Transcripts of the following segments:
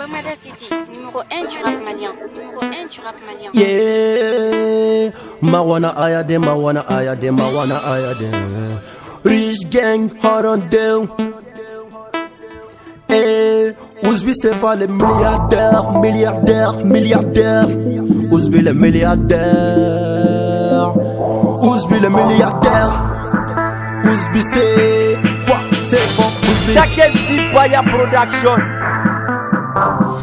Commander City, numéro 1 du rap malien. Numéro 1 du rap malien. Yeah, Mawana Ayade, Mawana Ayade, Mawana Ayade. Rich gang, hard on down. Eh, Ouzbi c'est pas les milliardaires, milliardaires, milliardaires. Ouzbi les milliardaires. Ouzbi les milliardaires. Ouzbi c'est fort, Ouzbi. Takenzi Baya Production.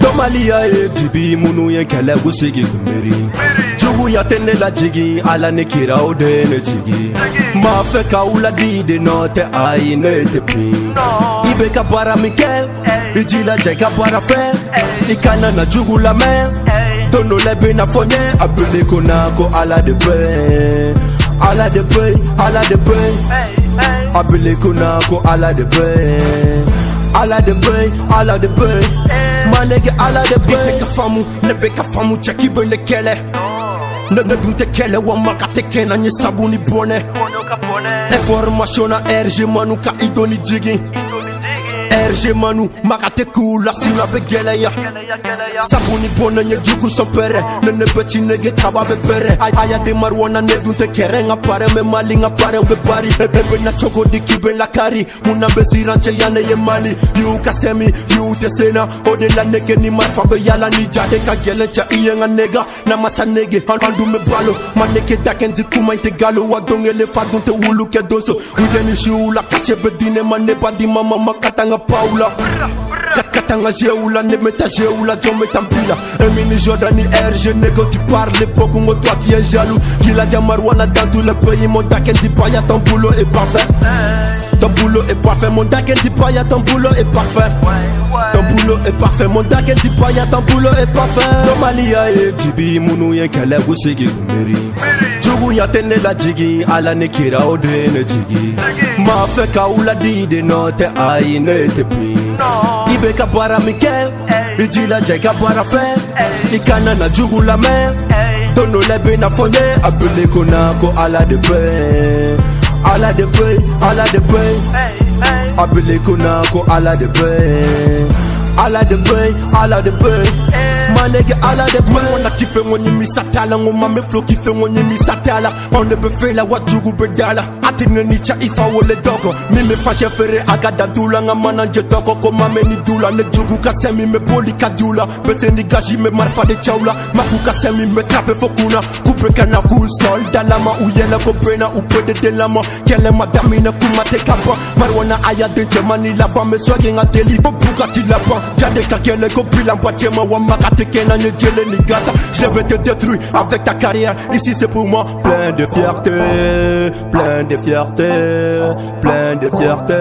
Tomalia e tibi munu ye kele gusigi kumeri. Jugu ya tene la jigi ala ne kira ode ne jigi. Ma fe ka ula di de no te ai ne te pi. Ibe ka bara mikel, ijila je ka bara fe. Ikana na jugu la me. Dono lebe na fonye abule kona ko ala de pe. Ala de pe, ala de pe. Abule kona ko ala de pe. Ala de pe, ala de pe. My nigga, ala de pe. Nebeka famu cheki bende kele. Nebe dunte kele wa makate kena nye sabuni bone. Information na RG manu ka idoni jigi. RG manu makate kula sina begele ya. Sabuni bone nye jugu sopere. Nene beti nege taba bepere. Aya de marwana ne dunte kere nga pare me mali nga pare mbe bari. Ebe na choko di kibe la kari. Muna besi ranche yane ye mali. You kasemi, you te sena. Ode la nege ni marfabe yala ni jade ka gele cha iye nga nega. Na masa nege andu me balo. Maneke dakendi kuma inte galo. Wadongele fadunte wulu ke doso. Udeni shiula kashe bedine mane badi mama makatanga paula. Katanga jeula ne meta jeula jome tampila. Emini Jordani RG nego tu parles beaucoup moi toi tu es jaloux. Kila jamarwana dans tout le pays mon daken dit pas ya ton boulot est parfait. Ton boulot est parfait mon daken dit pas ya ton boulot est parfait. Ton boulot est parfait mon daken dit pas ya ton boulot est parfait. Tomalia e tibi munu ye kele gusigi kumeri. Jugu ya tene la jigi ala ne kira ode ne jigi. Ma fe ka ula di de no te ai ne te pi. Ibe ka bara mikel, ijila je ka bara fe. Ikana na jugu la me. Dono lebe na fonye abule kona ko ala de pe. Ala de pe, ala de pe. Abule kona ko ala de pe. Ala de pe, ala de pe. Manege ala de pe. On a kiffé mon yimi satala. On m'a me flow kiffé mon yimi satala. On ne peut faire la wajugu bedala. Atine ni cha ifa wole dogo. Mime fashe fere agada dula. Nga mananje toko koma meni dula. Ne jugu kasemi me poli kadula. Bese ni gaji me marfa de chaula. Maku kasemi me trape fokuna. Coupe kana cool sol dalama. Uyela kopena upede de lama. Kele madami na kumate kapa. Marwana aya de jemani laba. Me swagi nga deli. Bukati laba. Jade kakele kopi lamba chema wa makate kena nye jele ni gata. Je vais te détruire avec ta carrière. Ici c'est pour moi. Plein de fierté, plein de fierté, plein de fierté.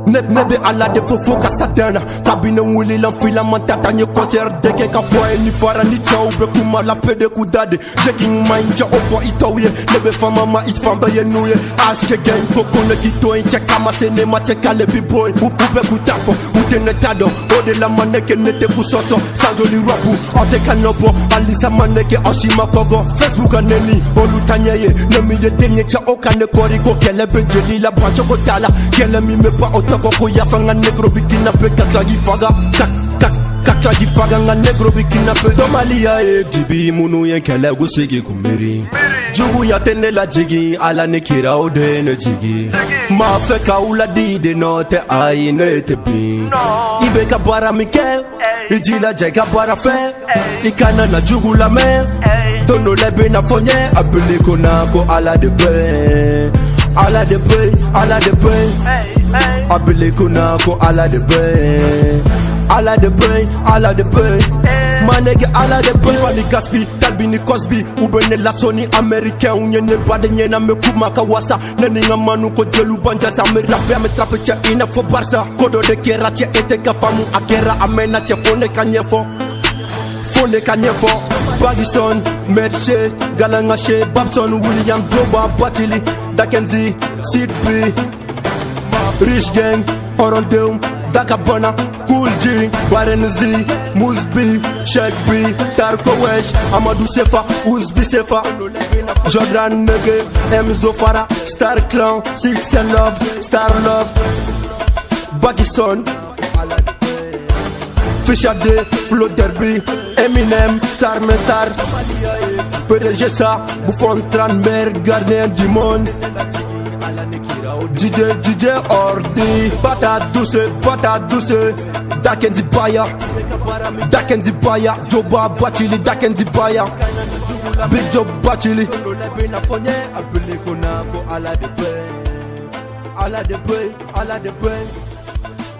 Nebe ala de fofo kasadana. Kabine wuli l'enfila mantata nye concert deke ka foye ni fara ni cha ube kuma la pede kudade. Checking mind cha ofo itoye. Nebe fama ma it famba ye nuye. Aske gang koko ne gito en check kama sene ma check ale b-boy. Ube kutafo, utene tado. Ode la maneke nete kusoso. Sanjoli rapu, ote kanobo. Alisa maneke oshima kogo. Facebook aneni, olutanyeye. Nemi ye denye cha okane koriko. Kele bejeli la brancho kotala. Kele mi me pa otoko ko yafanga negro bikina pe kakagi faga. Kakagi faga nga negro bikina pe. Tomalia e tibi munu ye kele gusigi kumeri. Jugu ya tene la jigi ala ne kira ode ne jigi. Ma fe ka ula di de no te ai ne te pi. Ibe ka bara mikel, ijila je ka bara fe. Ikana na jugu la me. Dono lebe na fonye abule kona ko ala de pe. Ala de pe, ala de pe. Abule kona ko ala de pe. Ala de pe, ala de pe. Manege ala de pe. Wani Gaspi, Talbini Cosby. Ubene la Sony américain. Unye ne bade nye na me kuma kawasa. Neni nga manu ko jelu banja sa me rappe ame trape che ina fo barsa. Kodo de kera che ete ka famu akera amena che fone kanyefo. Fone kanyefo. Bagison, Merche, Galangache, Babson, William, Joba, Batili, Dakenzi, Sidby, Rich Gang, Orondeum, Dakabana, Cool G, Warren Z, Musbi, Sheikh B, Tarko Wesh, Amadou Sefa, Ouzbi Sefa, Jordan Nege, M Zofara, Star Clan, Six and Love, Star Love, Bagison, Fisha D, Flo Derby, Eminem, Star mais Star. PDG ça, Bouffon Tran, meilleur gardien du monde. DJ Ordi, bata douce, Dakendi Baya, Joba Bachili, Dakendi Baya, Big Job Bachili. Appelez Konako, ala de pain,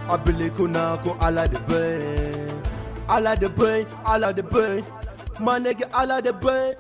Appelez Konako, ala de pain, My nigga, ala de pain.